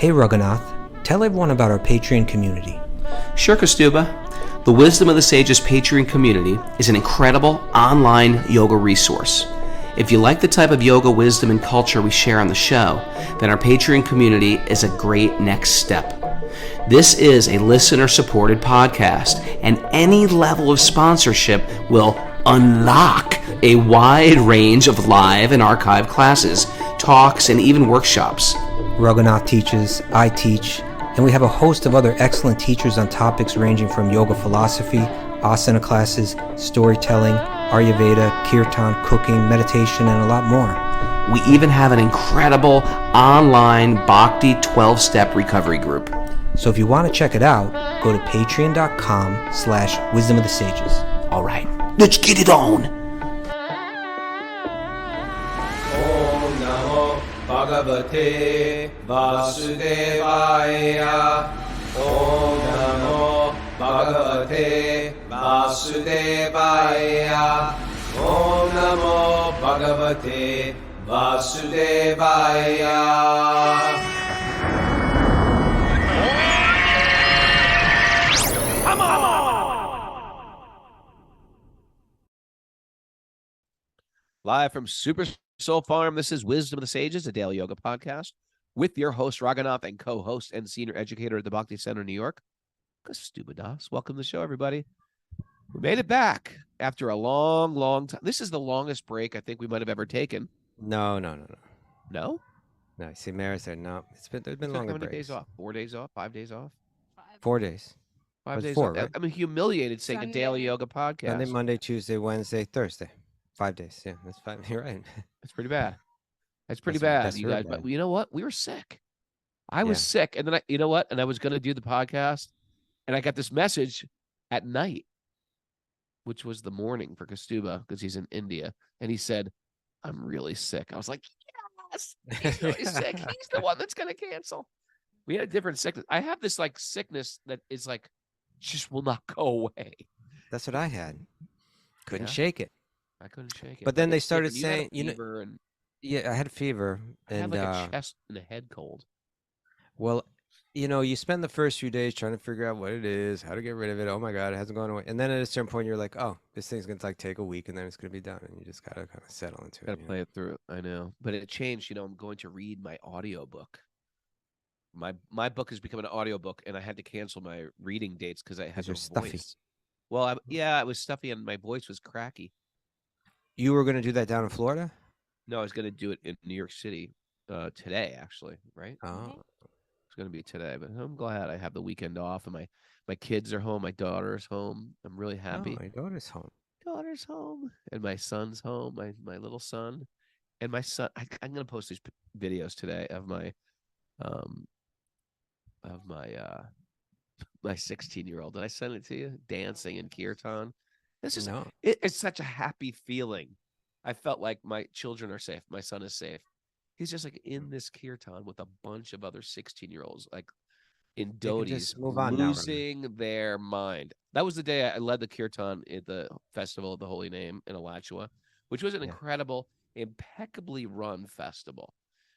Hey Raghunath, tell everyone about our Patreon community. Sure, Kaustubha. The Wisdom of the Sages Patreon community is an incredible online yoga resource. If you like the type of yoga wisdom and culture we share on the show, then our Patreon community is a great next step. This is a listener-supported podcast, and any level of sponsorship will unlock a wide range of live and archived classes, talks, and even workshops. Raghunath teaches, I teach, and we have a host of other excellent teachers on topics ranging from yoga philosophy, asana classes, storytelling, Ayurveda, kirtan, cooking, meditation, and a lot more. We even have an incredible online Bhakti 12-step recovery group. So if you want to check it out, go to patreon.com/wisdom of the sages. All right, let's get it on. Bhagavate Vasudevaya. Om Namo Bhagavate Vasudevaya. Om Namo Bhagavate Vasudevaya. Come on! Live from Super Soul Farm, this is Wisdom of the Sages, a daily yoga podcast, with your host, Raghunath, and co-host and senior educator at the Bhakti Center in New York, Kaustubha Das. Welcome to the show, everybody. We made it back after a long, long time. This is the longest break I think we might have ever taken. No. No? No, see, Mara said no. There's been longer How many breaks. days off? 4 days off? 5 days off? 4 days. 5 days four, off. right? I'm humiliated saying a daily yoga podcast. Sunday, Monday, Tuesday, Wednesday, Thursday. 5 days. Yeah, that's 5. You're right. That's pretty bad. That's pretty That's bad, you guys. bad. But you know what? We were sick. I was sick. And then you know what? And I was going to do the podcast. And I got this message at night, which was the morning for Kaustubha because he's in India. And he said, I'm really sick. I was like, yes, he's really sick. He's the one that's going to cancel. We had a different sickness. I have this like sickness that is like, just will not go away. That's what I had. Couldn't Yeah. shake it. I couldn't shake it. But then I they get sick, started and you had a saying, you know, fever, and yeah, I had a fever. I had And, like a chest and a head cold. well, you know, you spend the first few days trying to figure out what it is, how to get rid of it. Oh my God, it hasn't gone away. And then at a certain point, you're like, oh, this thing's going to like take a week and then it's going to be done. And you just got to kind of settle into Got it. to you play it through. I know, but it changed. You know, I'm going to read my audiobook. My book has become an audiobook, and I had to cancel my reading dates because I had 'Cause no you're stuffy. voice. Well, I was stuffy, and my voice was cracky. You were going to do that down in Florida? No, I was going to do it in New York City today, actually. Right? Oh, It's going to be today, but I'm glad I have the weekend off, and my kids are home. My daughter's home. I'm really happy. my daughter's home. Daughter's home, and my son's home. My little son, and my son. I'm going to post these videos today of my my 16-year-old. Did I send it to you? Dancing in kirtan. This is No. it's such a happy feeling. I felt like my children are safe. My son is safe. He's just like in this kirtan with a bunch of other 16-year-olds, like in can dotis, just move on now, losing their mind. That was the day I led the kirtan at the Festival of the Holy Name in Alachua, which was an incredible, impeccably run festival.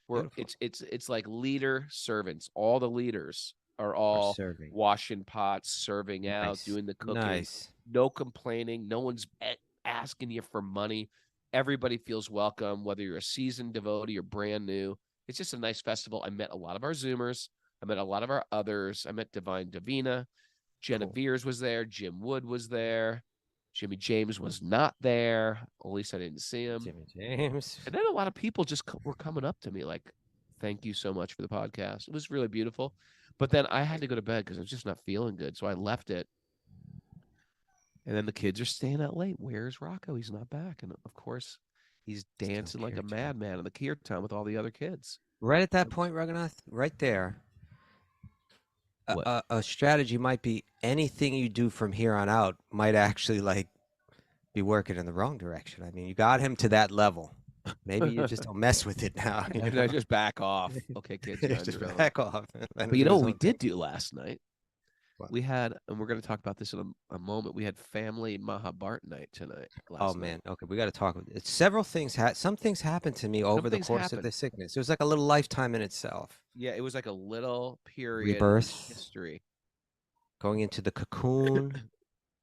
Where Beautiful. it's like leader servants. All the leaders are all serving. washing pots, serving out, Nice. doing the cooking. Nice. No complaining. No one's asking you for money. Everybody feels welcome, whether you're a seasoned devotee or brand new. It's just a nice festival. I met a lot of our Zoomers. I met a lot of our others. I met Divine Davina. Jenna Veers was there. Jim Wood was there. Jimmy James was not there. At least I didn't see him. Jimmy James. And then a lot of people just were coming up to me like, thank you so much for the podcast. It was really beautiful. But then I had to go to bed because I was just not feeling good. So I left it. And then the kids are staying out late. Where's Rocco? He's not back. And of course, he's dancing like a kirtan. madman in the kirtan with all the other kids. Right at that point, Raghunath, right there, What? a strategy might be anything you do from here on out might actually like be working in the wrong direction. I mean, you got him to that level. Maybe you just don't mess with it now. You And know? I just back off. Okay, kids. you're on Just your own. back off. But you know what we did do last night? What? We had, and we're going to talk about this in a moment. We had family Mahabharata night tonight. Oh Last night. man, okay, we got to talk. It's several things. Some things happened to me over the things course of happened. the sickness. It was like a little lifetime in itself. Yeah, it was like a little period Rebirth. in history. Going into the cocoon.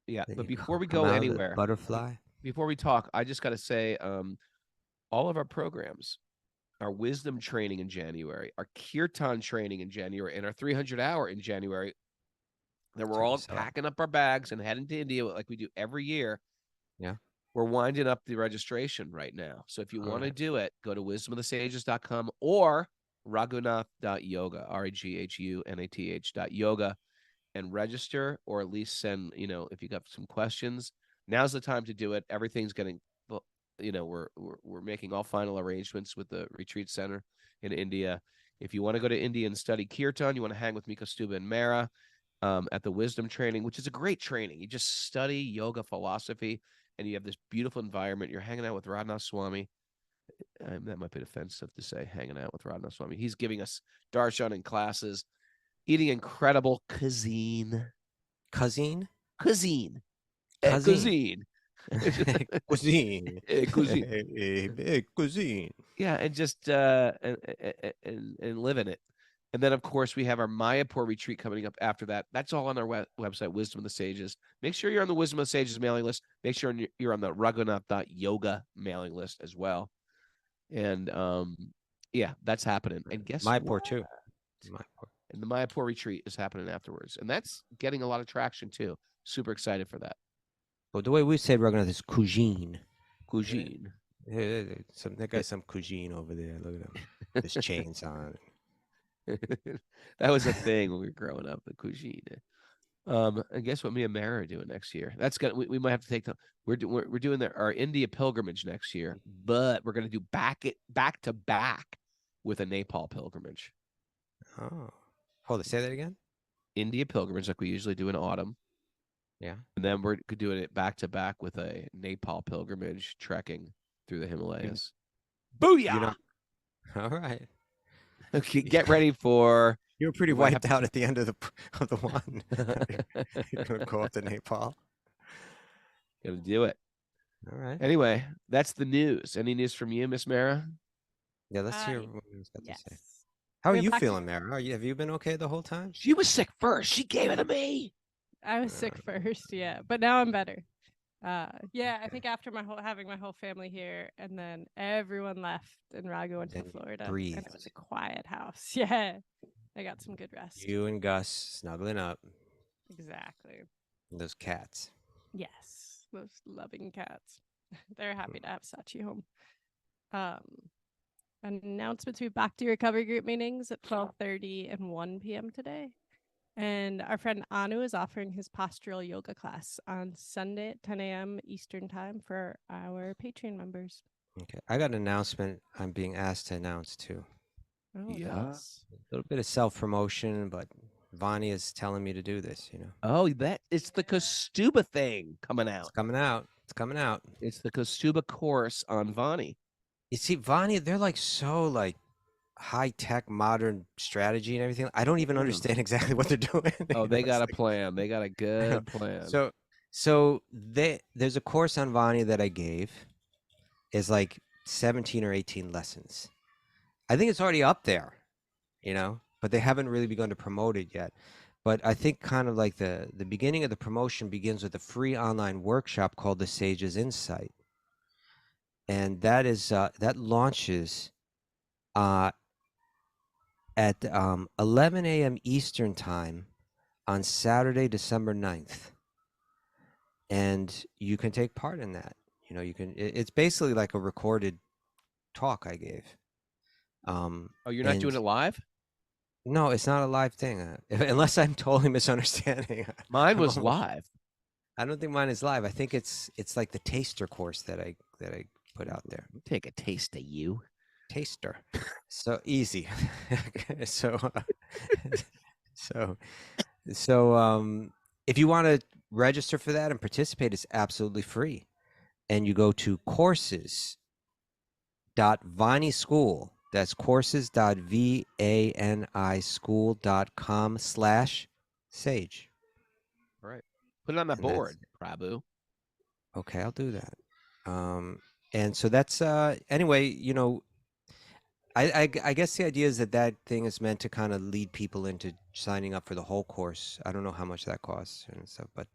Yeah, then but you before we come go out of the anywhere, butterfly. before we talk, I just got to say, all of our programs, our wisdom training in January, our kirtan training in January, and our 300-hour in January, then we're Check all this out. packing up our bags and heading to India like we do every year. Yeah. We're winding up the registration right now. So if you All want to right. do it, go to wisdomofthesages.com or raghunath.yoga, RAGHUNATH.yoga, and register, or at least send, if you got some questions, now's the time to do it. Everything's getting, we're making all final arrangements with the retreat center in India. If you want to go to India and study kirtan, you want to hang with Kaustubha and Mara at the wisdom training, which is a great training. You just study yoga philosophy and you have this beautiful environment. You're hanging out with Radhanath Swami. That might be offensive to say, hanging out with Radhanath Swami. He's giving us darshan and classes, eating incredible cuisine. Cuisine. Cuisine. Cuisine. Cuisine. Cuisine. Cuisine. Yeah, and just and live in it. And then, of course, we have our Mayapur retreat coming up after that. That's all on our website, Wisdom of the Sages. Make sure you're on the Wisdom of the Sages mailing list. Make sure you're on the raghunath.yoga mailing list as well. And yeah, that's happening. And guess Mayapur what? too. Mayapur. And the Mayapur retreat is happening afterwards. And that's getting a lot of traction too. Super excited for that. Well, the way we say Raghunath is cuisine. Cuisine. That guy's some cuisine over there. Look at him. His chains on. That was a thing when we were growing up, the cuisine. And guess what me and Mara are doing next year? That's gonna we might have to take we're doing our India pilgrimage next year, but we're gonna do back to back with a Nepal pilgrimage. Oh. Hold it, say that again? India pilgrimage like we usually do in autumn. Yeah. And then we're doing it back to back with a Nepal pilgrimage trekking through the Himalayas. Booyah! All right. Okay, get ready for. You were pretty wiped out at the end of the one. You're gonna go up to Nepal. Gonna do it. All right. Anyway, that's the news. Any news from you, Miss Mara? Yeah, let's hear what he's got to say. Yes. How are We're you back- feeling, Mara? Have you been okay the whole time? She was sick first. She gave it to me. I was sick first, yeah, but now I'm better. Yeah, I think after having my whole family here, and then everyone left, and Raghu went to Then Florida, breathed. and it was a quiet house. Yeah, I got some good rest. You and Gus snuggling up. Exactly. And those cats. Yes, those loving cats. They're happy to have Sachi home. Announcements: we back to recovery group meetings at 12:30 and 1 p.m. today. And our friend Anu is offering his postural yoga class on Sunday at 10 a.m. Eastern time for our Patreon members. Okay. I got an announcement I'm being asked to announce too. Oh, Yeah. nice. A little bit of self-promotion, but Vani is telling me to do this, Oh, it's the Kaustubha thing coming It's out. coming out. It's coming out. It's the Kaustubha course on Vani. You see, Vani, they're like so high-tech modern strategy and everything. I don't even understand exactly what they're doing. Oh, they got a It's plan. They got a good plan. So there's a course on Vani that I gave. Is like 17 or 18 lessons. I think it's already up there, but they haven't really begun to promote it yet. But I think kind of like the beginning of the promotion begins with a free online workshop called the Sage's Insight. And that is that launches at 11 a.m. Eastern time on Saturday, December 9th. And you can take part in that. It's basically like a recorded talk I gave. Oh, you're not doing it live? No, it's not a live thing. Unless I'm totally misunderstanding. Mine was live. I don't think mine is live. I think it's like the taster course that I put out there. Take a taste of you. Taster. So easy. So if you want to register for that and participate, it's absolutely free. And you go to courses.vanischool. That's courses.vanischool.com/sage. All right. Put it on the And that's board, Prabhu. okay. I'll do that. And so that's anyway. You know, I guess the idea is that that thing is meant to kind of lead people into signing up for the whole course. I don't know how much that costs and stuff, but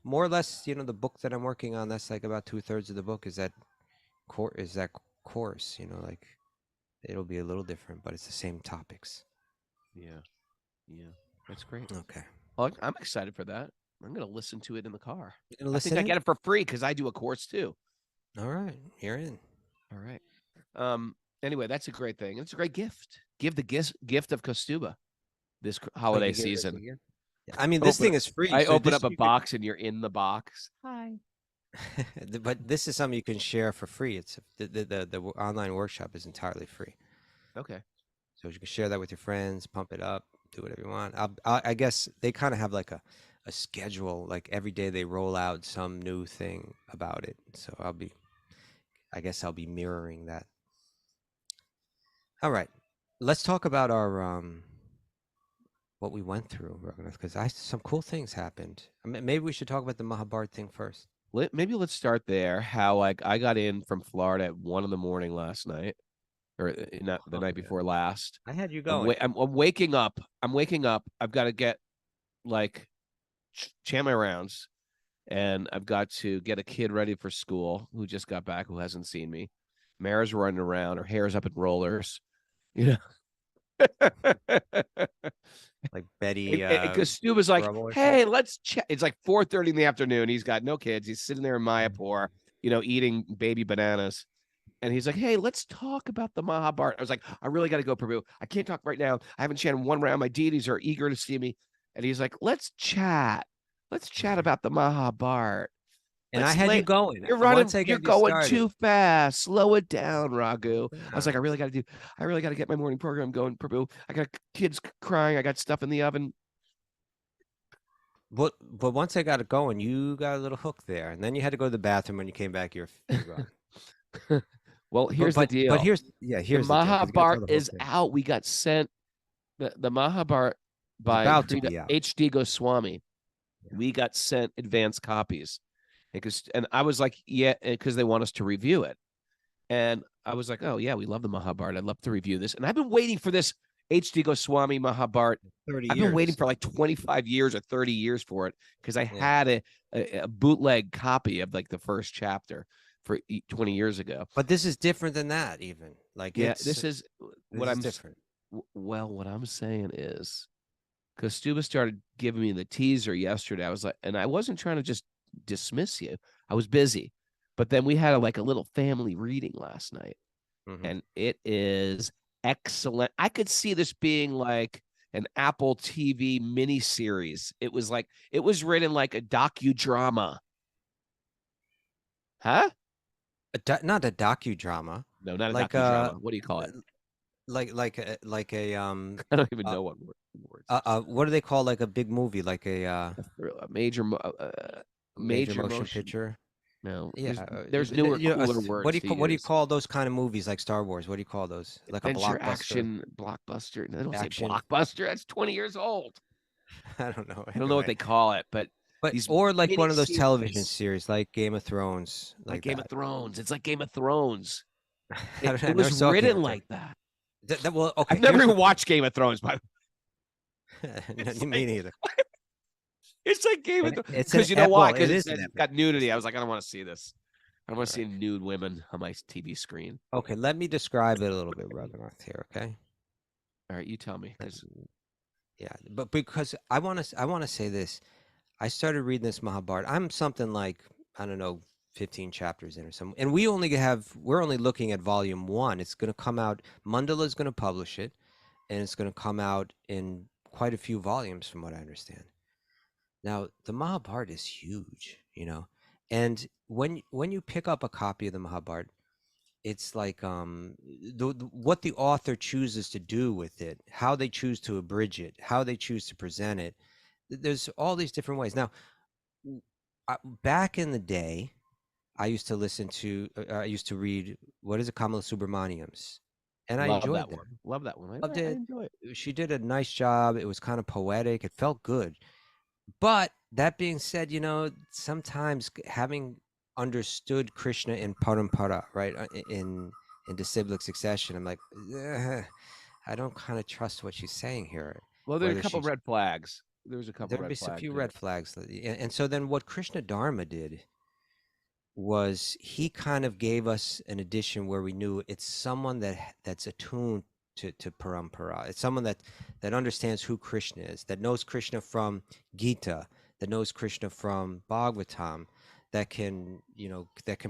more or less, you know, the book that I'm working on, that's like about 2/3 of the book is that course. You know, like it'll be a little different, but it's the same topics. Yeah. Yeah. That's great. Okay. Well, I'm excited for that. I'm going to listen to it in the car. You gonna I think listen I in? get it for free because I do a course too. All right, you're in. All right. Anyway, that's a great thing. It's a great gift. Give the gift of Kaustubha this holiday you hear it season. here? I mean, this thing is free. I so open this up a you box and you're in the box. Hi. but this is something you can share for free. It's the online workshop is entirely free, Okay. so you can share that with your friends, pump it up, do whatever you want. I guess they kind of have like a schedule. Like every day they roll out some new thing about it. So I guess I'll be mirroring that. All right, let's talk about our what we went through, because some cool things happened. I mean, maybe we should talk about the Mahabharata thing first. Maybe let's start there. How like I got in from Florida at 1 a.m. last night, or not the night before last. I had you going. I'm waking up. I'm waking up. I've got to get like chant my rounds, and I've got to get a kid ready for school who just got back, who hasn't seen me. Mara's running around. Her hair's up in rollers. You know. Like Betty. Because Stu was like, Bravo or "Hey, let's chat." It's like 4:30 in the afternoon. He's got no kids. He's sitting there in Mayapur, you know, eating baby bananas. And he's like, "Hey, let's talk about the Mahabharata." I was like, "I really got to go, Prabhu. I can't talk right now. I haven't chanted one round. My deities are eager to see me." And he's like, "Let's chat. Let's chat about the Mahabharata." And I had you going. You're running. You're going too fast. Slow it down, Raghu. I was like, I really got to get my morning program going, Prabhu. I got kids crying. I got stuff in the oven. But once I got it going, you got a little hook there, and then you had to go to the bathroom. When you came back, you're gone. Well, here's the deal. But here's the deal, Mahabharata is out. We got sent the Mahabharata by HD Goswami. Yeah. We got sent advanced copies. And I was like, yeah, because they want us to review it. And I was like, oh, yeah, we love the Mahabharata. I'd love to review this. And I've been waiting for this HD Goswami Mahabharata. I've been waiting for like 25 years or 30 years for it because I had a bootleg copy of like the first chapter for 20 years ago. But this is different than that even. Like, yeah, this is different. Well, what I'm saying is Kaustubha started giving me the teaser yesterday. I was like, and I wasn't trying to just dismiss you. I was busy, but then we had a little family reading last night, and it is excellent. I could see this being like an Apple TV miniseries. It was written like a docudrama. Huh? Not a docudrama. No, not a docudrama. What do you call it? Like a I don't even know what words. What do they call like a big movie, like a major motion picture? No, yeah. There's newer, cooler words. What do you call those kind of movies, like Star Wars? What do you call those? Like adventure, a blockbuster? action blockbuster. No, they don't say blockbuster. That's 20 years old. I don't know. I don't know what they call it, but or like one of those television series, like Game of Thrones. Like Game of Thrones. It's like Game of Thrones. It was written like that. Well, okay. I've never even watched Game of Thrones, but me neither. It's like Game of Thrones. Because you know why? Because it's got nudity. I was like, I don't want to see this. I don't want to see nude women on my TV screen. Okay, let me describe it a little bit, Raghunath, here. Okay. All right, you tell me. Yeah, but because I want to say this. I started reading this Mahabharata. I'm something like, I don't know, 15 chapters in or something. And we're only looking at volume 1. It's going to come out. Mandala is going to publish it, and it's going to come out in quite a few volumes, from what I understand. Now, the Mahabharata is huge, you know, and when you pick up a copy of the Mahabharata, it's like what the author chooses to do with it, how they choose to abridge it, how they choose to present it. There's all these different ways. Now, back in the day, I used to read, what is it, Kamala Subramaniam's, and I enjoyed that one. Love that one. I enjoy it. She did a nice job. It was kind of poetic. It felt good. But that being said, sometimes having understood Krishna in parampara, right, in disciplic succession, I'm like, I don't kind of trust what she's saying here. Well, there's a Whether couple she's red flags. There was a couple There'd be red a flags few there. red flags, and so then what Krishna Dharma did was he kind of gave us an edition where we knew it's someone that's attuned to parampara. It's someone that understands who Krishna is, that knows Krishna from Gita, that knows Krishna from Bhagavatam, that can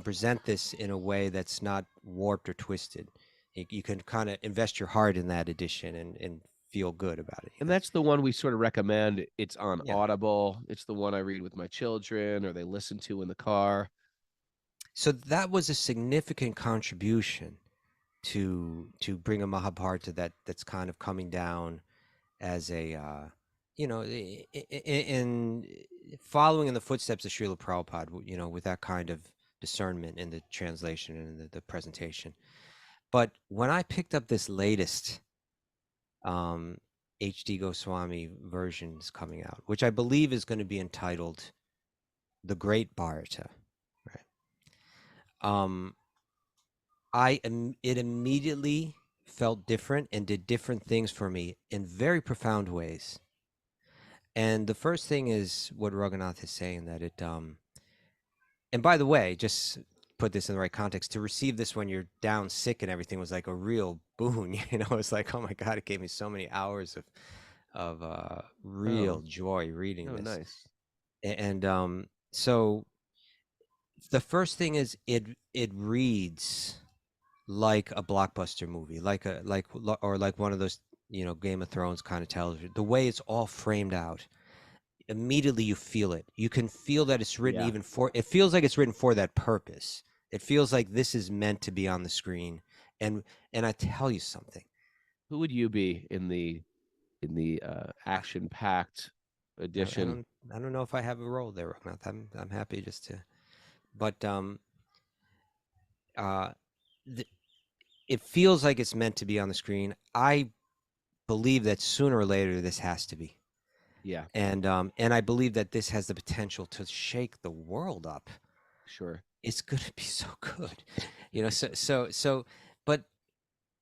present this in a way that's not warped or twisted. You can kind of invest your heart in that edition and feel good about it. And that's the one we sort of recommend. It's on Yeah. Audible. It's the one I read with my children or they listen to in the car. So that was a significant contribution to bring a Mahabharata that's kind of coming down as a in following in the footsteps of Srila Prabhupada, with that kind of discernment in the translation and in the presentation. But when I picked up this latest HD Goswami versions coming out, which I believe is going to be entitled The Great Bharata, right? It immediately felt different and did different things for me in very profound ways. And the first thing is what Raghunath is saying, that it and by the way, just put this in the right context, to receive this when you're down sick and everything was like a real boon. It's like, oh my God, it gave me so many hours of real joy reading this. Nice. And so the first thing is it reads like a blockbuster movie, like one of those Game of Thrones kind of television. The way it's all framed out, immediately you feel it. You can feel that it's written it feels like it's written for that purpose. It feels like this is meant to be on the screen. And I tell you something. Who would you be in the action-packed edition? I don't know if I have a role there, Raghunath. I'm happy just to, but it feels like it's meant to be on the screen. I believe that sooner or later this has to be. Yeah. And I believe that this has the potential to shake the world up. Sure. It's going to be so good. So but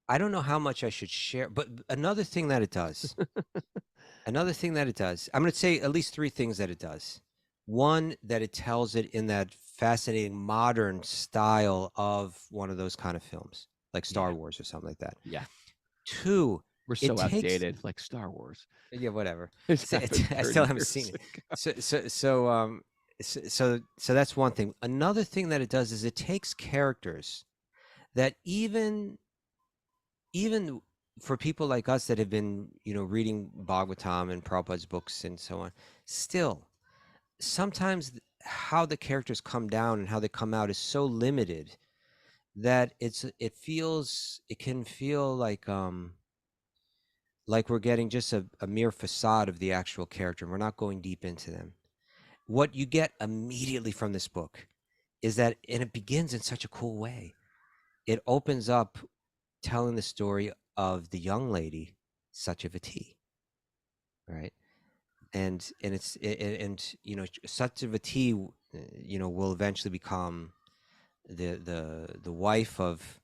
I don't know how much I should share, but another thing that it does. I'm going to say at least three things that it does. One, that it tells it in that fascinating modern style of one of those kind of films, like Star Wars or something like that. Yeah. Two, we're so outdated, like Star Wars. Yeah, whatever. I still haven't seen it. So that's one thing. Another thing that it does is it takes characters that even for people like us that have been, reading Bhagavatam and Prabhupada's books and so on, still sometimes how the characters come down and how they come out is so limited that it can feel like we're getting just a mere facade of the actual character, and we're not going deep into them. What you get immediately from this book is that, and it begins in such a cool way. It opens up telling the story of the young lady, Satyavati, right? And Satyavati, will eventually become the wife of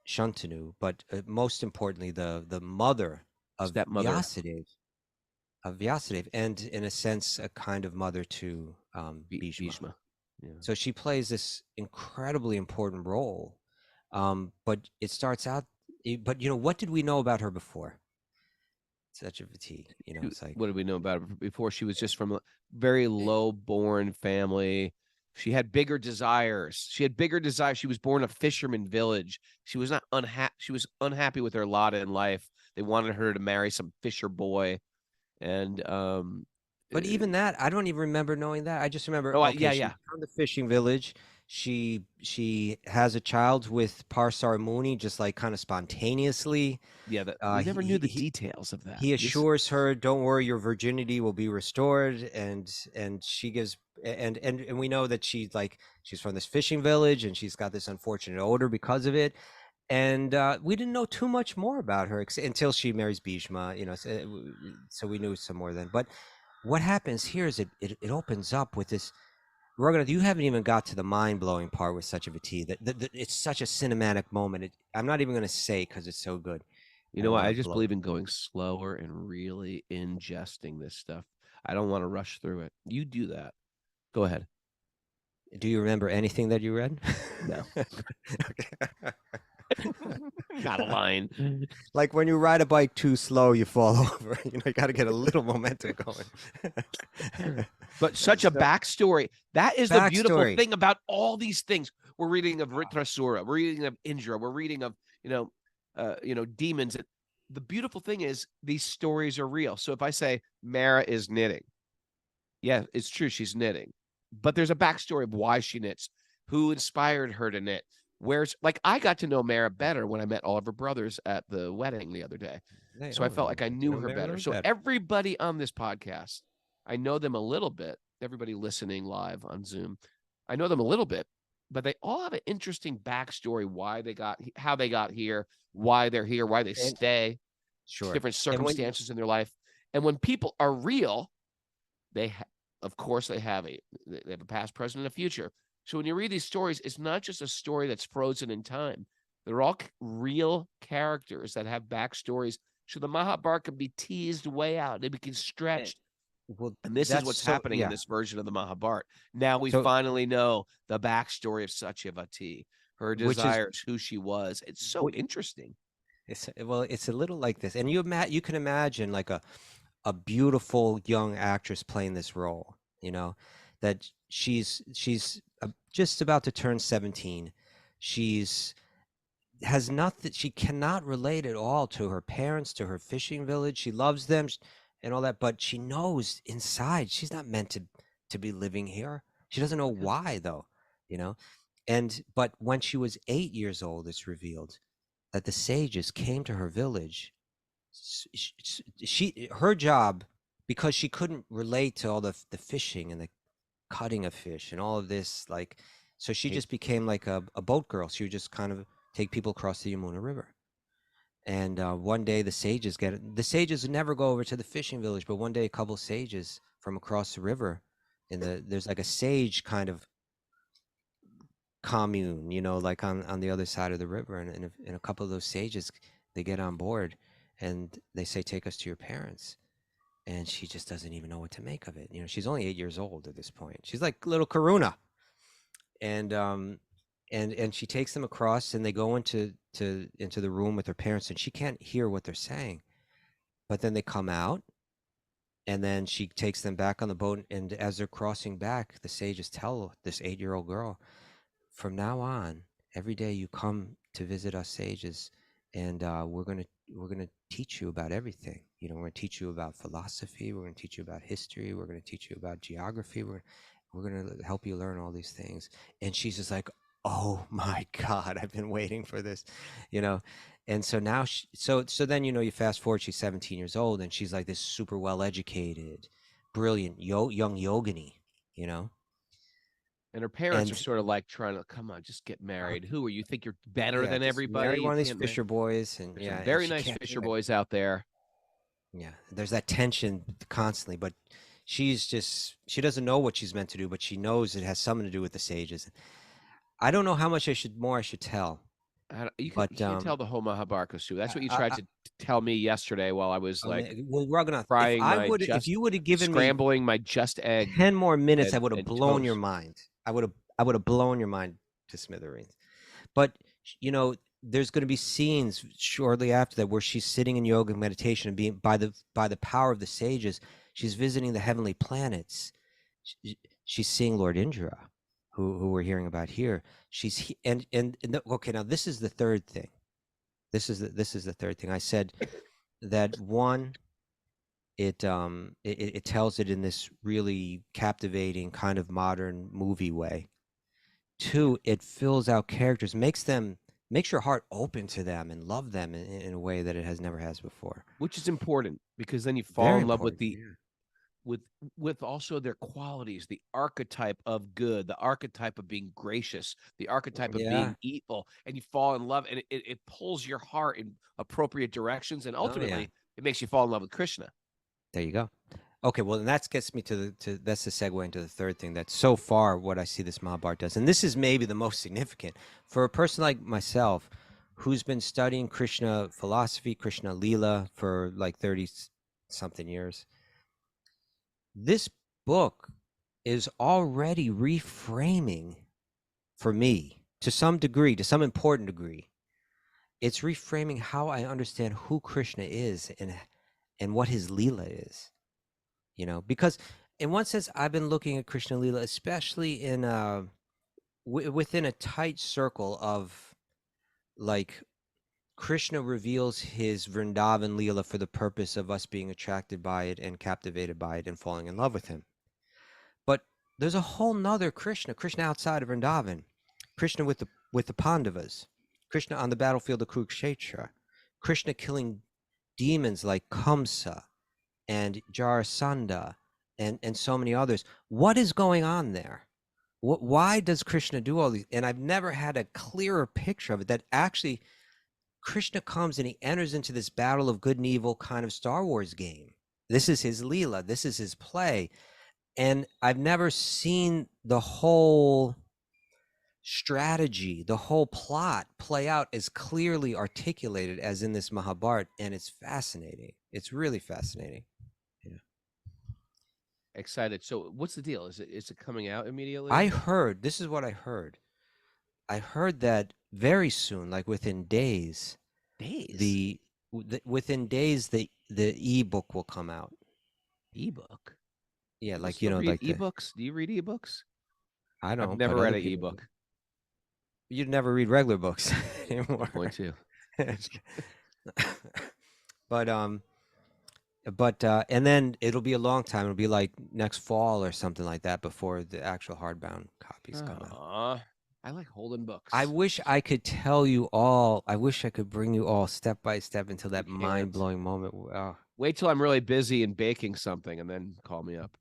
Shantanu, but most importantly, the mother of Vyasadeva, and in a sense, a kind of mother to Bhishma. Yeah. So she plays this incredibly important role. But it starts out. But what did we know about her before? Satyavati, it's like, what did we know about her before? She was just from a very low-born family. She had bigger desires. She was born a fisherman village. She was not unhappy. She was unhappy with her lot in life. They wanted her to marry some fisher boy, and but even that, I don't even remember knowing that. I just remember. She's from the fishing village. She has a child with Parsar Muni, just like kind of spontaneously. Yeah, we never knew the details of that. He assures her, "Don't worry, your virginity will be restored," and she gives, and we know that she's from this fishing village, and she's got this unfortunate odor because of it. And we didn't know too much more about her until she marries Bhishma, so we knew some more then. But what happens here is it opens up with this. Raghunath, you haven't even got to the mind-blowing part with such of a tea. That it's such a cinematic moment. I'm not even going to say because it's so good. You I know don't what? want I to just blow. believe in going slower and really ingesting this stuff. I don't want to rush through it. You do that. Go ahead. Do you remember anything that you read? No. Okay. Not a line. Like when you ride a bike too slow, you fall over. You got to get a little momentum going. But such a So- backstory. That is the beautiful Backstory. thing about all these things. We're reading of Vritrasura. We're reading of Indra. We're reading of, demons. The beautiful thing is these stories are real. So if I say Mara is knitting, yeah, it's true. She's knitting, but there's a backstory of why she knits, who inspired her to knit. Where's like I got to know Mara better when I met all of her brothers at the wedding the other day. So I felt like I knew her better. So everybody on this podcast, I know them a little bit. Everybody listening live on Zoom, I know them a little bit, but they all have an interesting backstory, how they got here, why they're here, why they stay, Sure. different circumstances in their life. And when people are real, of course they have a past, present, and a future. So when you read these stories, it's not just a story that's frozen in time. They're all real characters that have backstories. So the Mahabharata can be teased way out. It can be stretched. Well, And this is what's happening in this version of the Mahabharata. Now we finally know the backstory of Satyavati, her desires, who she was. It's so interesting. It's a little like this, and you can imagine like a beautiful young actress playing this role. That she's just about to turn 17. Has nothing. She cannot relate at all to her parents, to her fishing village. She loves them and all that, but she knows inside she's not meant to be living here. She doesn't know why though, but when she was 8 years old, it's revealed that the sages came to her village. Her job, because she couldn't relate to all the fishing and the cutting of fish and all of this, so she just became like a boat girl. She would just kind of take people across the Yamuna River. And one day the sages never go over to the fishing village, but one day a couple sages from across the river, there's like a sage kind of commune, like on the other side of the river, and a couple of those sages, they get on board and they say, take us to your parents. And she just doesn't even know what to make of it. She's only 8 years old at this point. She's like little Karuna. And she takes them across, and they go into the room with their parents, and she can't hear what they're saying. But then they come out, and then she takes them back on the boat. And as they're crossing back, the sages tell this 8-year-old girl, from now on, every day you come to visit us sages, and we're gonna teach you about everything. We're gonna teach you about philosophy. We're gonna teach you about history. We're gonna teach you about geography. We're gonna help you learn all these things. And she's just like, oh my God, I've been waiting for this, And so now, so then you fast forward, she's 17 years old, and she's like this super well-educated, brilliant young yogini, And her parents are sort of like trying to, come on, just get married. Who are you? Think you're better than everybody? Marry one of these fisher boys, and there's some very nice fisher boys out there. Yeah, there's that tension constantly, but she doesn't know what she's meant to do, but she knows it has something to do with the sages. I don't know how much I should tell. You can't tell the whole Mahabharata, Sue. That's what you tried to tell me yesterday while I was Raghunath, frying if you would have given scrambling my just egg 10 more minutes, I would have blown your toast. mind. I would have blown your mind to smithereens. But there's going to be scenes shortly after that where she's sitting in yoga and meditation, and being by the power of the sages, she's visiting the heavenly planets. She's seeing Lord Indra, who we're hearing about here. Okay, now this is the third thing. This is the third thing. I said that one, it tells it in this really captivating kind of modern movie way. Two, it fills out characters, makes your heart open to them and love them in a way that it never has before. Which is important, because then you fall in love with with also their qualities, the archetype of good, the archetype of being gracious, the archetype of being evil, and you fall in love, and it pulls your heart in appropriate directions, and ultimately it makes you fall in love with Krishna. There you go. Okay, well, and that gets me to that's the segue into the third thing. That so far what I see this Mahabharata does, and this is maybe the most significant for a person like myself, who's been studying Krishna philosophy, Krishna Leela for like 30 something years. This book is already reframing for me to some degree, to some important degree. It's reframing how I understand who Krishna is and what his Leela is. You know, because in one sense, I've been looking at Krishna Leela, especially in within a tight circle of like Krishna reveals his Vrindavan Leela for the purpose of us being attracted by it and captivated by it and falling in love with him. But there's a whole nother Krishna outside of Vrindavan, Krishna with the Pandavas, Krishna on the battlefield of Kurukshetra, Krishna killing demons like Kamsa and Jarasandha and so many others. What is going on there? Why does Krishna do all these? And I've never had a clearer picture of it, that actually Krishna comes and he enters into this battle of good and evil kind of Star Wars game. This is his Leela. This is his play. And I've never seen the whole strategy, the whole plot play out as clearly articulated as in this Mahabharata. And it's fascinating. It's really fascinating. Excited. So what's the deal? Is it coming out immediately? I heard, this is what I heard. I heard that very soon, like within days, within days, the ebook will come out. Ebook? Yeah, People like, still read like ebooks. Do you read ebooks? I don't. I've never read an ebook. You'd never read regular books anymore. Point two. But and then it'll be a long time. It'll be like next fall or something like that before the actual hardbound copies come out. I like holding books. I wish I could tell you all. I wish I could bring you all step by step until that mind-blowing moment. Oh. Wait till I'm really busy and baking something, and then call me up.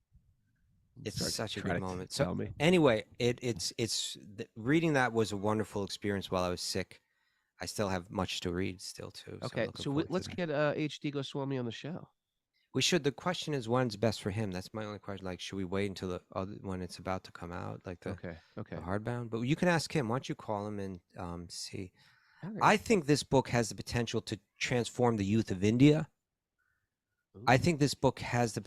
It's such a good moment. Tell me. Anyway, it's reading that was a wonderful experience while I was sick. I still have much to read still too. Okay, so let's get HD Goswami on the show. We should. The question is, when's best for him? That's my only question. Like, should we wait until when it's about to come out, like the hardbound? But you can ask him. Why don't you call him and see? Right. I think this book has the potential to transform the youth of India. Ooh. I think this book has the,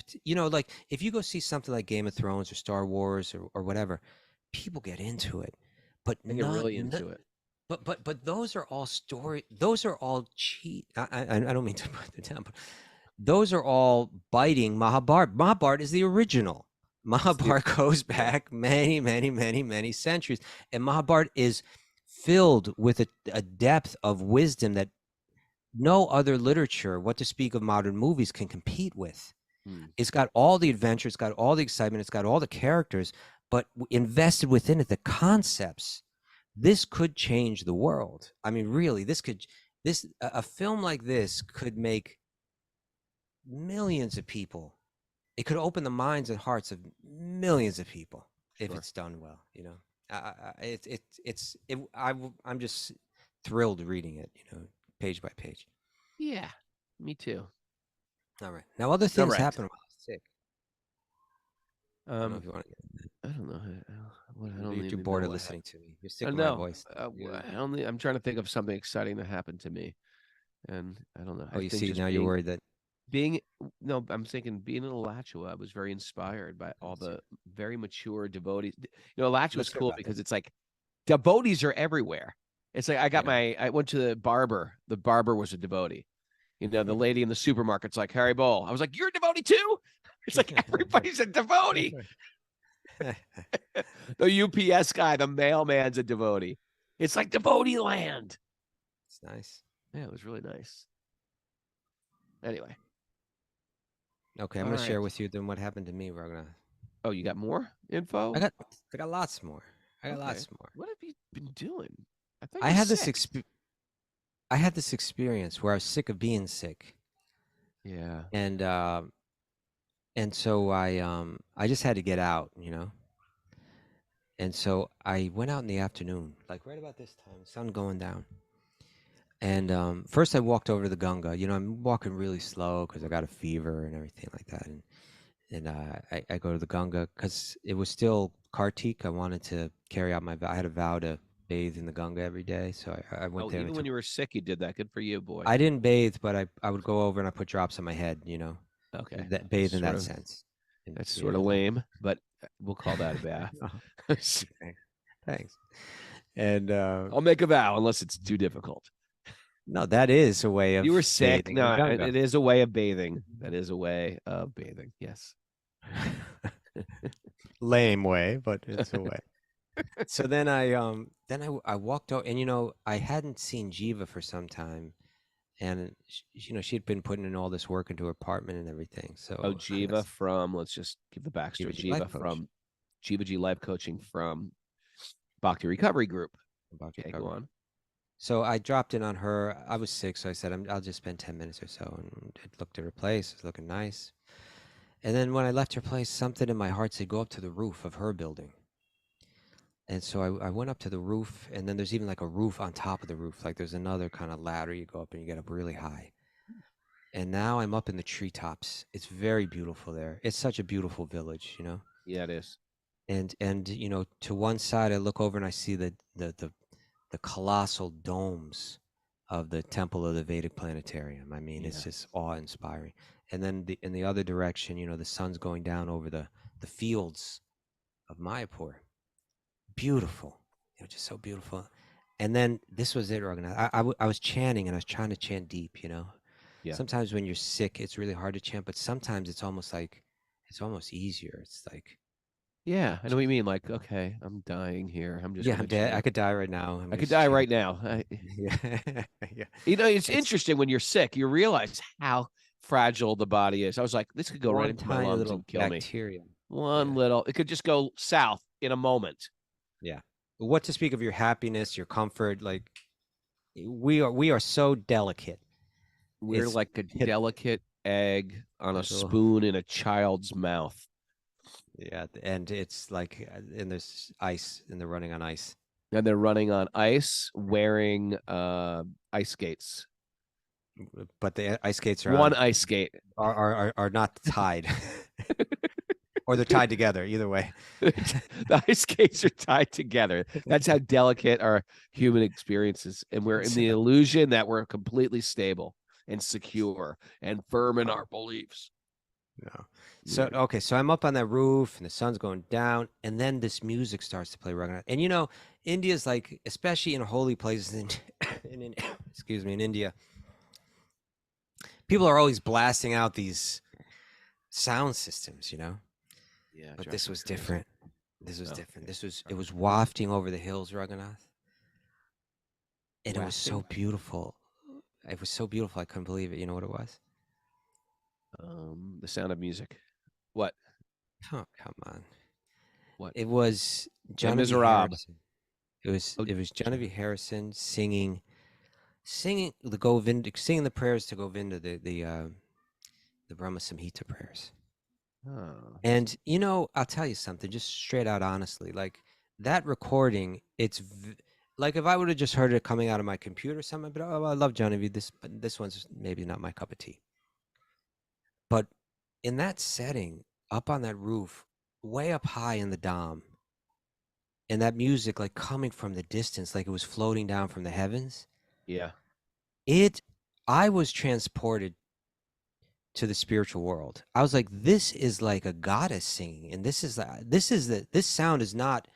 like if you go see something like Game of Thrones or Star Wars or whatever, people get into it, but they get really into it. But those are all story. Those are all cheat. I don't mean to put it down, but those are all biting Mahabharata. Mahabharata is the original. Mahabharata goes back many, many, many, many centuries. And Mahabharata is filled with a depth of wisdom that no other literature, what to speak of modern movies, can compete with. It's got all the adventure, it's got all the excitement, it's got all the characters, but invested within it, the concepts. This could change the world. I mean, really, a film like this could make millions of people. It could open the minds and hearts of millions of people if it's done well. I'm just thrilled reading it. Page by page. Yeah, me too. All right. Now other things happen while I was sick. I don't know if you want to. I don't know. You're too bored of listening to me. You're sick of my voice. I'm trying to think of something exciting that happened to me, and I don't know. Oh, you see, now you're worried that I'm thinking being in Alachua, I was very inspired by all the very mature devotees. Alachua is cool because it's like devotees are everywhere. It's like I went to the barber. The barber was a devotee. The lady in the supermarket's like, Harry Bowl. I was like, you're a devotee too? It's like everybody's a devotee. The UPS guy, the mailman's a devotee. It's like devotee land. It's nice. Yeah, it was really nice. Anyway. Okay, I'm going to share with you then what happened to me, Raghu. Oh, you got more info? I got lots more. Lots more. What have you been doing? I had this experience where I was sick of being sick. Yeah. And so I just had to get out, And so I went out in the afternoon, like right about this time, sun going down. And first I walked over to the Ganga. I'm walking really slow because I got a fever and everything like that. and I go to the Ganga because it was still Kartik. I wanted to carry out my vow. I had a vow to bathe in the Ganga every day, so I went Oh, there. even And when took, you were sick, you did that. Good for you, boy. I didn't bathe, but I would go over and I put drops on my head. Okay. That bathe in Sort that of sense. And, That's yeah, sort of and lame, but we'll call that a bath. oh, thanks. Thanks. And I'll make a vow unless it's too difficult. no, that is a way of You were sick. bathing in No, Ganga. it is a way of bathing. That is a way of bathing. Yes. Lame way, but it's a way. So then I walked out, and I hadn't seen Jiva for some time, and she had been putting in all this work into her apartment and everything. So Oh, Jiva from, let's just give the backstory. Jiva G life Jiva coach. from Jiva G Life Coaching from Bhakti Recovery Group. About Okay, recovery. go on. So I dropped in on her. I was sick, so I said I'll just spend 10 minutes or so, and I looked at her place. It was looking nice. And then when I left her place, something in my heart said, go up to the roof of her building. And so I went up to the roof, and then there's even like a roof on top of the roof. Like there's another kind of ladder you go up and you get up really high. And now I'm up in the treetops. It's very beautiful there. It's such a beautiful village, Yeah, it is. And to one side I look over and I see the colossal domes of the Temple of the Vedic Planetarium. I mean, it's just awe-inspiring. And then in the other direction, the sun's going down over the fields of Mayapur. Beautiful, just so beautiful. And then this was it, Raghunath. I was chanting, and I was trying to chant deep. Yeah. Sometimes when you're sick, it's really hard to chant, but sometimes it's almost easier. It's like, Yeah, I know what you mean. Like, okay, I'm dying here. I'm just I'm dead. I could die right now. I could die right now. Yeah. Yeah. It's interesting when you're sick. You realize how fragile the body is. I was like, this could go right into my lungs and kill bacteria. me. One little, it could just go south in a moment. Yeah. What to speak of your happiness, your comfort? Like, we are so delicate. We're It's like a delicate egg on a There's a little- spoon in a child's mouth. Yeah, and it's like, and there's ice, and they're running on ice. And they're running on ice, wearing ice skates. But the ice skates are One ice skate. are not tied, or they're tied together. Either way, The ice skates are tied together. That's how delicate our human experience is. And we're in the illusion that we're completely stable and secure and firm in our beliefs. No. So okay, so I'm up on that roof and the sun's going down, and then this music starts to play. And India's like, especially in holy places in excuse me, in India, people are always blasting out these sound systems, Yeah. But this was different. This was different. It was wafting over the hills, Raghunath. And it was so beautiful. It was so beautiful. I couldn't believe it. You know what it was? The Sound of Music. What? Oh, come on. What? It was Les Jahnavi Miserables. Harrison. It was Jahnavi Harrison singing the Govinda, singing the prayers to Govinda, the Brahma Samhita prayers. Oh. And I'll tell you something, just straight out honestly, like that recording, it's like if I would have just heard it coming out of my computer or something, but I love Jahnavi, but this one's maybe not my cup of tea. But in that setting, up on that roof, way up high in the dome, and that music like coming from the distance, like it was floating down from the heavens. Yeah. I was transported to the spiritual world. I was like, this is like a goddess singing, and this sound is not.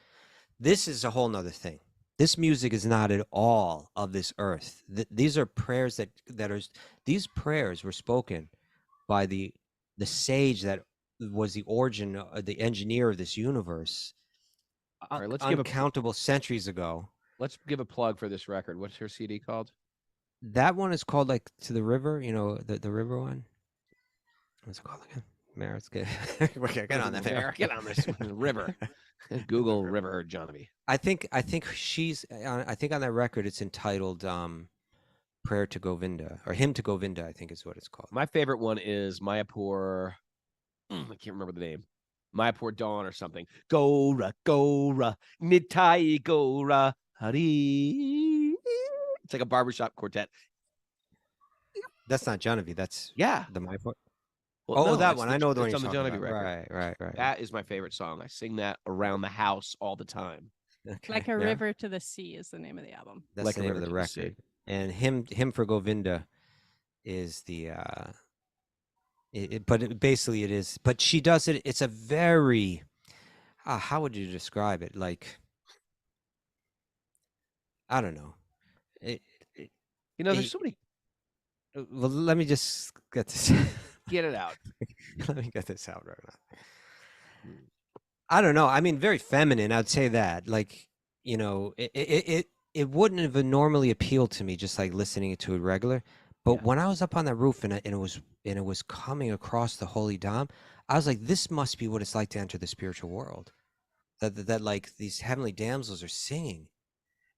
This is a whole nother thing. This music is not at all of this earth. These are prayers these prayers were spoken by the sage that was the origin, the engineer of this universe, All right, let's uncountable centuries ago. Let's give a plug for this record. What's her CD called? That one is called like To the River, the river one. What's it called again? Maris, get get on that, Mare. Get on this river. Google River Jahnavi. I think she's. I think on that record it's entitled "Prayer to Govinda" or "Hymn to Govinda." I think is what it's called. My favorite one is Mayapur. I can't remember the name. Mayapur Dawn or something. Gora, Gora, Nitai Gora, Hari. It's like a barbershop quartet. That's not Jahnavi. That's Yeah. the Mayapur. Well, Oh, no, that it's one. I know the one it's you're on the talking Jahnavi about. record. Right. That is my favorite song. I sing that around the house all the time. Okay. Like a yeah. River to the Sea is the name of the album. That's Like the a name of River the to the Sea. record. And him for Govinda is the but basically it is, but she does it, it's a very how would you describe it, like, I don't know. it, it, You know, there's it- so many. well, let me just get this Get it out. let me get this out right now. Hmm. I don't know, I mean, very feminine, I'd say that, like, you know, it wouldn't have normally appealed to me just like listening to it regular, but Yeah. when I was up on that roof and it was coming across the holy dome, I was like, this must be what it's like to enter the spiritual world. That like these heavenly damsels are singing,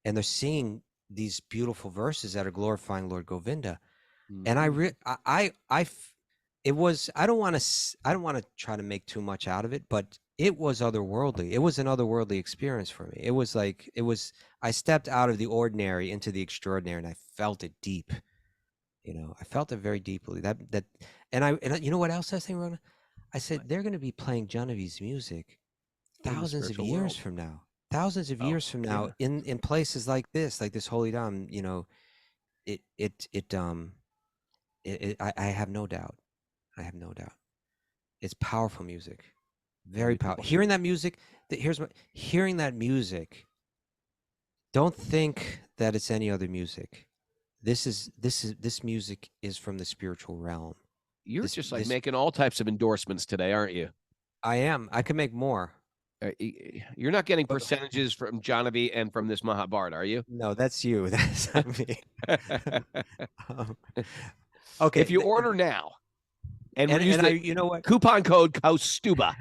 and they're singing these beautiful verses that are glorifying Lord Govinda. And Mhm. it was, I don't want to try to make too much out of it, but it was otherworldly. It was an otherworldly experience for me. It was like, I stepped out of the ordinary into the extraordinary, and I felt it deep. You know, I felt it very deeply. And you know what else I was thinking, Rona? I said, What? they're going to be playing Jahnavi's music In the thousands of spiritual years world. from now. Thousands of Oh, years from now, yeah. in places like this holy dome, you know, I have no doubt. I have no doubt. It's powerful music. Very Maybe powerful. people should. Hearing that music, hearing that music, don't think that it's any other music. This music is from the spiritual realm. You're This just like this making all types of endorsements today, aren't you? I am. I could make more. You're not getting But percentages from Jahnavi and from this Mahabharata, are you? no, that's you. That's not me. Um, okay. If you order now and use And I, the you know what? coupon code Kaustubha,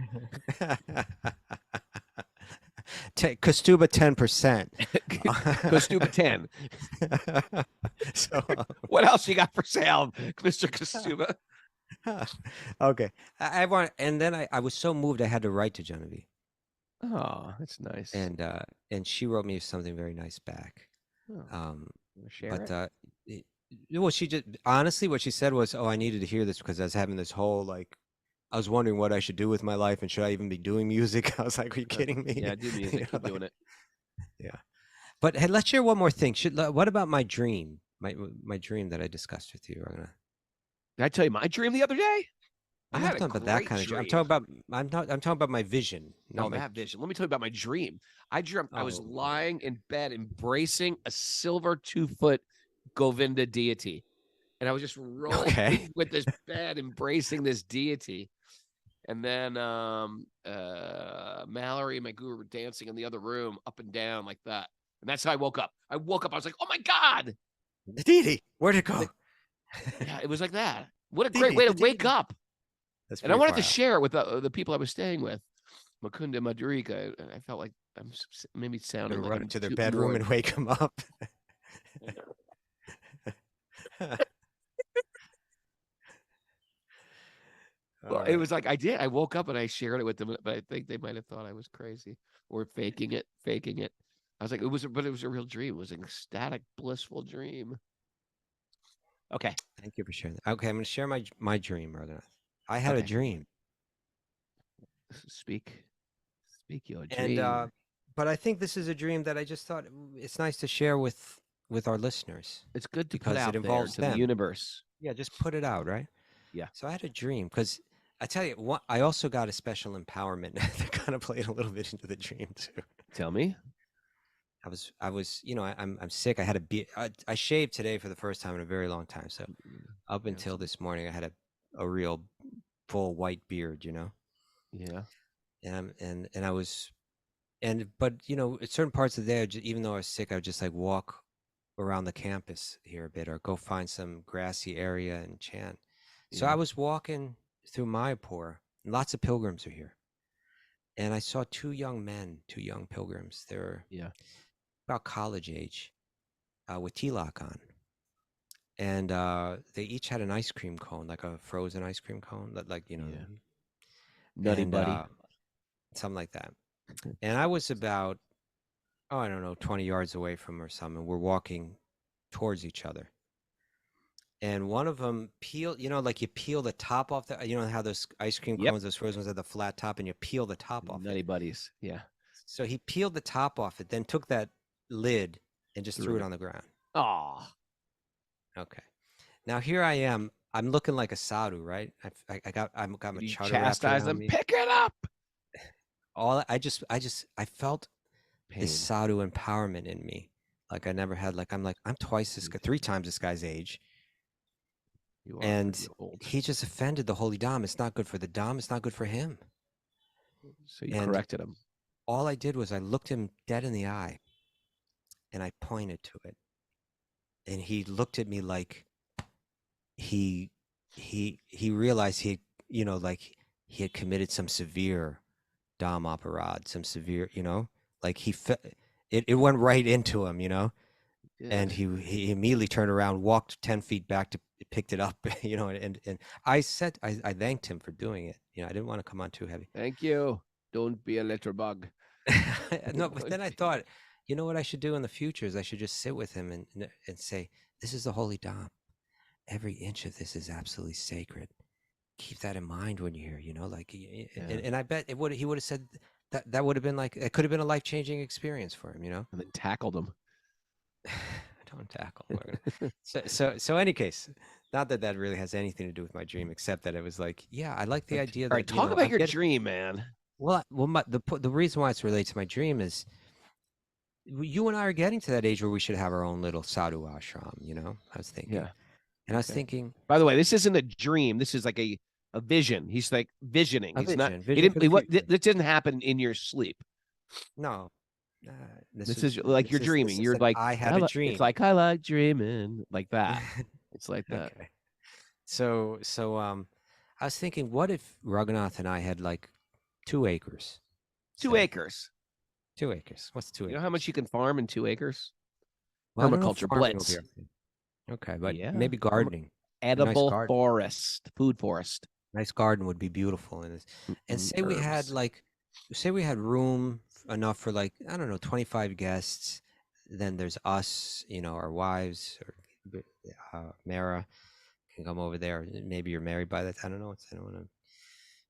Kaustubha 10%. Kaustubha 10. So What else you got for sale, Mr. Kaustubha? okay, I want, and then I was so moved I had to write to Genevieve, Oh, that's nice. and she wrote me something very nice back. Oh, Um, wanna share but it? well, she just honestly what she said was, "Oh, I needed to hear this because I was having this whole like." I was wondering what I should do with my life, and should I even be doing music? I was like, "Are you kidding me?" Yeah, do music. You know, Keep doing it. yeah. But hey, let's share one more thing. What about my dream? My dream that I discussed with you. Did I tell you my dream the other day? I I'm had not a talking about that great kind of dream. dream. I'm talking about my vision. Not Oh, my. that vision. Let me tell you about my dream. I dreamt I was Oh, lying in bed embracing a silver 2-foot Govinda deity. And I was just rolling okay. with this bed, embracing this deity. And then Mallory and my guru were dancing in the other room up and down like that. And that's how I woke up. I woke up, I was like, oh my God. The deity. Where'd it go? Yeah, it was like that. What a great Deity, way to the wake deity. up. That's And I pretty wanted far to out. share it with the people I was staying with, Mukunda Madhurika. And I felt like I'm maybe Gonna sounding like run I'm into their tooting the bedroom horn. and wake them up. All Well, it right. was like I did. I woke up and I shared it with them, but I think they might have thought I was crazy or faking it, faking it. I was like, but it was a real dream. It was an ecstatic, blissful dream. Okay. Thank you for sharing that. Okay, I'm gonna share my dream, brother. I had a Okay. dream, Speak your and dream. but I think this is a dream that I just thought it's nice to share with our listeners It's good to put because it out there involves into the them. universe. Yeah, just put it out, right? Yeah. So I had a dream because I tell you what, I also got a special empowerment that kind of played a little bit into the dream too. Tell me. I was, you know, I'm sick. I had I shaved today for the first time in a very long time. So up until Awesome. this morning, I had a real full white beard, you know, Yeah. and I was, but you know, at certain parts of the day, even though I was sick, I would just like walk around the campus here a bit or go find some grassy area and chant. So I Yeah. was walking through Mayapur, and lots of pilgrims are here. And I saw two young men, two young pilgrims. They're Yeah. about college age, with tilak on. And they each had an ice cream cone, like a frozen ice cream cone, like, you know, Yeah. Nutty and buddy. something like that. And I was about, oh, I don't know, 20 yards away from or something. We're walking towards each other. and one of them peeled, like you peel the top off the, how those ice cream Yep. cones, those frozen ones have the flat top, and you peel the top off Nutty it. buddies. Yeah. So he peeled the top off it, then took that lid and just threw it on the ground. Oh, Okay. Now here I am. I'm looking like a sadhu, right? I got my you chadar wrapped chastise around them. me. Pick it up. I felt Pain. this sadhu empowerment in me, like I never had. I'm twice this guy, 3 times this guy's age, You are and pretty old. he just offended the holy Dham. It's not good for the Dham. It's not good for him. So you and corrected him. All I did was I looked him dead in the eye, and I pointed to it, and he looked at me like he realized like he had committed some severe Dham aparad, some severe, like it went right into him, and he immediately turned around, walked 10 feet back to picked it up, and I thanked him for doing it. I didn't want to come on too heavy. Thank you. Don't be a litter bug. No, but then I thought, you know what I should do in the future is I should just sit with him and say, this is the holy Dham. Every inch of this is absolutely sacred. Keep that in mind when you're here, and I bet he would have said that would have been it could have been a life-changing experience for him, And then tackled him. Don't tackle. So any case, not that really has anything to do with my dream, except that it was like, yeah, I like the idea. All right, talk about your dream, man. Well, the reason why it's related to my dream is you and I are getting to that age where we should have our own little sadhu ashram. I was thinking, and I was thinking. By the way, this isn't a dream. This is like a vision. He's like visioning. He's not. This didn't happen in your sleep. No. This is like you're dreaming. You're like, I have a dream. It's like I like dreaming, like that. It's like that. Okay. So I was thinking, what if Raghunath and I had 2 acres? 2 acres. 2 acres. What's 2 acres? You know how much you can farm in 2 acres? Well, permaculture blitz. Okay, but maybe gardening. Edible forest, food forest. Nice garden would be beautiful. And say we had room enough for I don't know, 25 guests. Then there's us, our wives, or Mara can come over there. Maybe you're married by that. I don't know. I don't want to,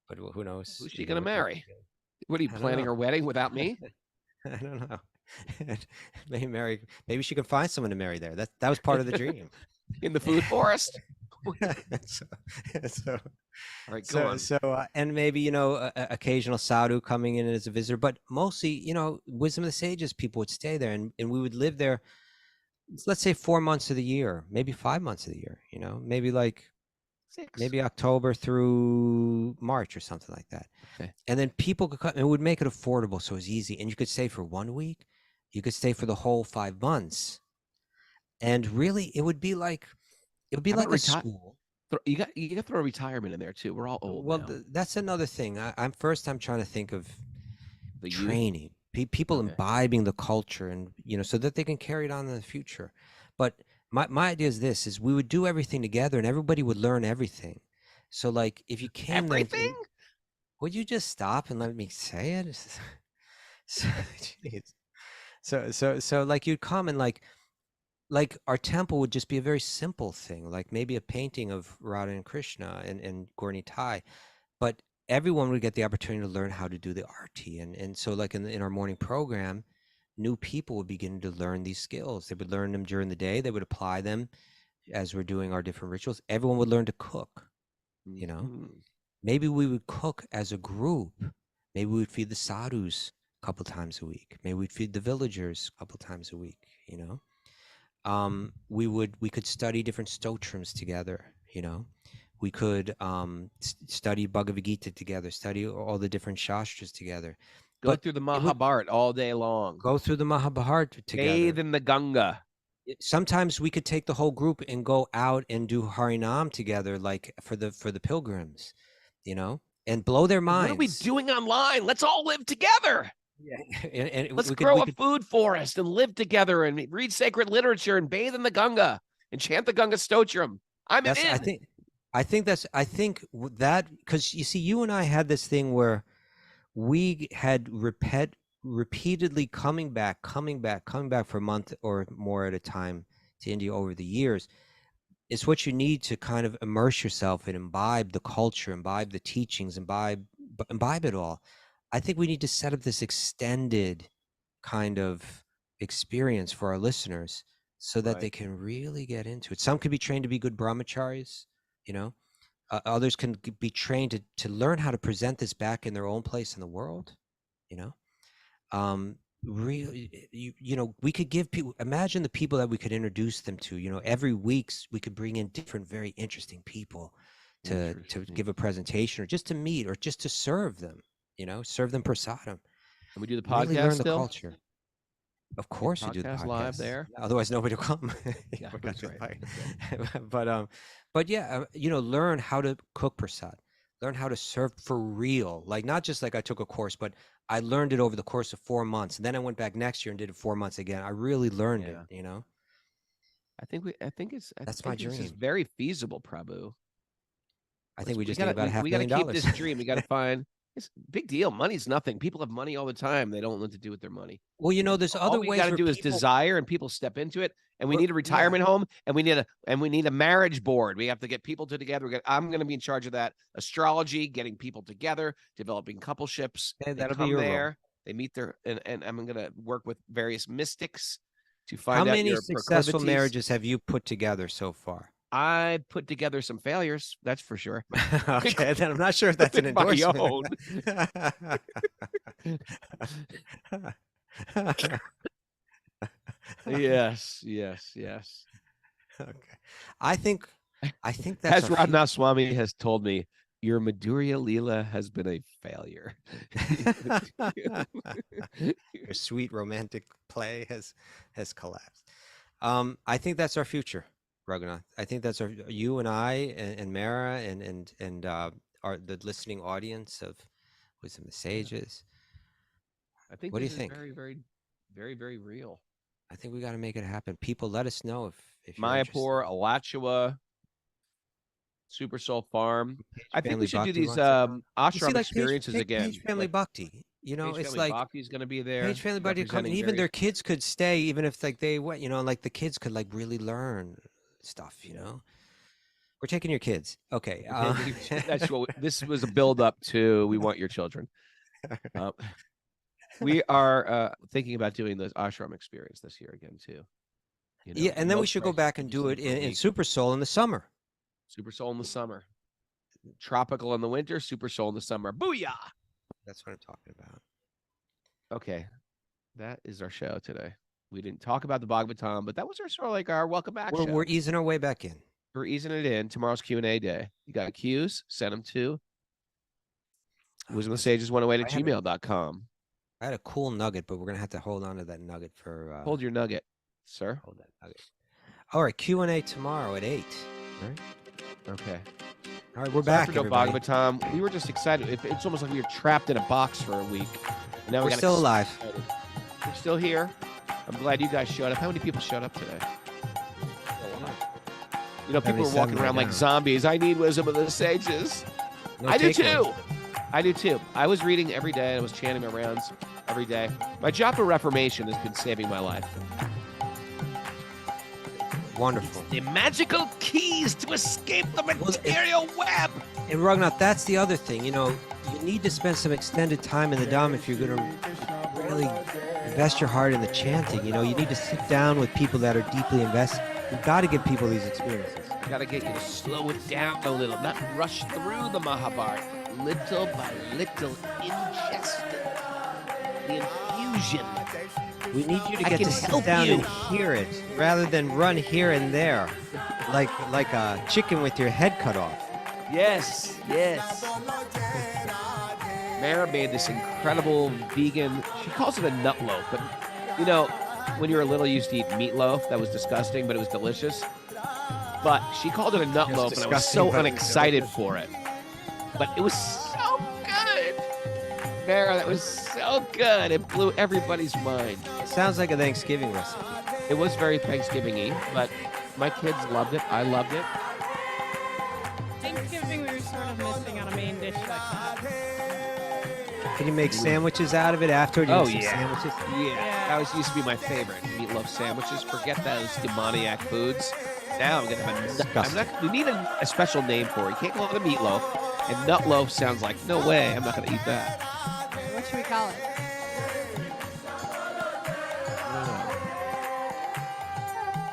but who knows? Who's she gonna marry? What are you planning her wedding without me? I don't know. Maybe she can find someone to marry there. That was part of the dream. In the food forest. So all right, go on. And maybe occasional sadhu coming in as a visitor, but mostly wisdom of the sages people would stay there, and we would live there. Let's say 4 months of the year, maybe 5 months of the year. Maybe 6. Maybe October through March or something like that. Okay. And then people could come, and it would make it affordable, so it was easy. And you could stay for 1 week, you could stay for the whole 5 months, and really, it would be like a school. You got to throw retirement in there too. We're all old. Well, now. That's another thing. I'm trying to think of The training people imbibing the culture, and so that they can carry it on in the future. But my idea is we would do everything together, and everybody would learn everything. So if you came everything, would you just stop and let me say it? So you'd come and our temple would just be a very simple thing, maybe a painting of Radha and Krishna and Gaur Nitai, but everyone would get the opportunity to learn how to do the arti. And so in our morning program, new people would begin to learn these skills. They would learn them during the day. They would apply them as we're doing our different rituals. Everyone would learn to cook, Maybe we would cook as a group. Maybe we would feed the sadhus a couple times a week. Maybe we'd feed the villagers a couple times a week, we could study different stotrams together, we could study Bhagavad Gita together, study all the different shastras together. Go through the Mahabharata all day long. Go through the Mahabharata together. Bathe in the Ganga. Sometimes we could take the whole group and go out and do Harinam together, for the pilgrims, and blow their minds. What are we doing online? Let's all live together. Yeah, and let's grow a food forest and live together and read sacred literature and bathe in the Ganga and chant the Ganga Stotram. I think that because you see, you and I had this thing where we had repeatedly coming back for a month or more at a time to India over the years. it's what you need to kind of immerse yourself and imbibe the culture, imbibe the teachings, imbibe it all. I think we need to set up this extended kind of experience for our listeners so that they can really get into it. Some could be trained to be good brahmacharis, you know. Others can be trained to learn how to present this back in their own place in the world, you know. Really, you know, we could give people, imagine the people that we could introduce them to, you know, every week we could bring in different very interesting people to give a presentation or just to meet or just to serve them, you know, serve them prasadam. And we do the podcast really learn still? the culture. Of course you do the podcast live there. Otherwise nobody will come. Yeah, that's right. But yeah, you know, learn how to cook prasad, learn how to serve for real, like not just like I took a course, but I learned it over the course of 4 months, and then I went back next year and did it 4 months again. I really learned it, you know. I think that's my dream. This is very feasible, Prabhu. I think we just need about $500,000. We got to keep this dream. We got to find. It's a big deal. Money's nothing. People have money all the time. They don't know what to do with their money. Well, you know, there's other ways. All we got to do is desire, and people step into it. And we need a retirement home, and we need a marriage board. We have to get people together. I'm going to be in charge of that. Astrology, getting people together, developing coupleships. That'll be your role. They meet their, and I'm going to work with various mystics to find out how many successful marriages have you put together so far? I put together some failures, that's for sure. Okay, then I'm not sure if that's an endorsement. Yes. Okay, I think that's as Radhanath Swami has told me, your Madhurya Leela has been a failure. Your sweet romantic play has collapsed. I think that's our future, Raghunath. I think that's you and I and Mara and the listening audience of Wisdom of the Sages. I think what do you think? Very, very, very, very real. I think we got to make it happen. People, let us know if you're Mayapur, Alachua, Super Soul Farm. I think we should do these ashram experiences again. Page Family Bhakti. You know, it's like Bhakti's going to be there. Page Family Bhakti come, and even their kids could stay, even if like they went, you know, like the kids could like really learn stuff. You know, we're taking your kids. Okay, that's what this was a build up to. We want your children. We are thinking about doing this ashram experience this year again too. You know, yeah, and then we should go back and do it in Super Soul in the summer. Super Soul in the summer, tropical in the winter, Super Soul in the summer. Booyah! That's what I'm talking about. Okay, that is our show today. We didn't talk about the Bhagavatam, but that was our sort of like our welcome back show. We're easing our way back in. We're easing it in. Tomorrow's Q&A day. You got Q's? Send them to wisdomofthesages108@gmail.com. I had a cool nugget, but we're gonna have to hold on to that nugget for. Hold your nugget, sir. Hold that nugget. All right, Q&A tomorrow at 8. All right. Okay. All right, we're back. Bhagavatam. We were just excited. It's almost like we were trapped in a box for a week. And now we're still alive. We're still here. I'm glad you guys showed up. How many people showed up today? You know, people were walking around like zombies. I need wisdom of the sages. I do too. I do too. I was reading every day. I was chanting my rounds every day. My Japa Reformation has been saving my life. Wonderful. The magical keys to escape the material web. And Raghunath, that's the other thing. You know, you need to spend some extended time in the Dham if you're going to really invest your heart in the chanting. You know, you need to sit down with people that are deeply invested. You've got to give people these experiences. I got to get you to slow it down a little, not rush through the Mahabharata. Little by little, ingest the infusion. We need you to get to sit down and hear it, rather than run here and there, like a chicken with your head cut off. Yes. Mara made this incredible vegan. She calls it a nut loaf, but you know, when you were little, you used to eat meatloaf. That was disgusting, but it was delicious. But she called it a nut loaf, and I was so unexcited for it. But it was so good. Mara, that was so good. It blew everybody's mind. It sounds like a Thanksgiving recipe. It was very Thanksgiving-y, but my kids loved it. I loved it. Thanksgiving, we were sort of missing on a main dish like that. Can you make sandwiches out of it after? Sandwiches? Yeah. That used to be my favorite. Meatloaf sandwiches. Forget those demoniac foods. Now I'm gonna have a Disgusting. we need a special name for it. You can't call it a meatloaf. And nut loaf sounds like no way. I'm not gonna eat that. What should we call it?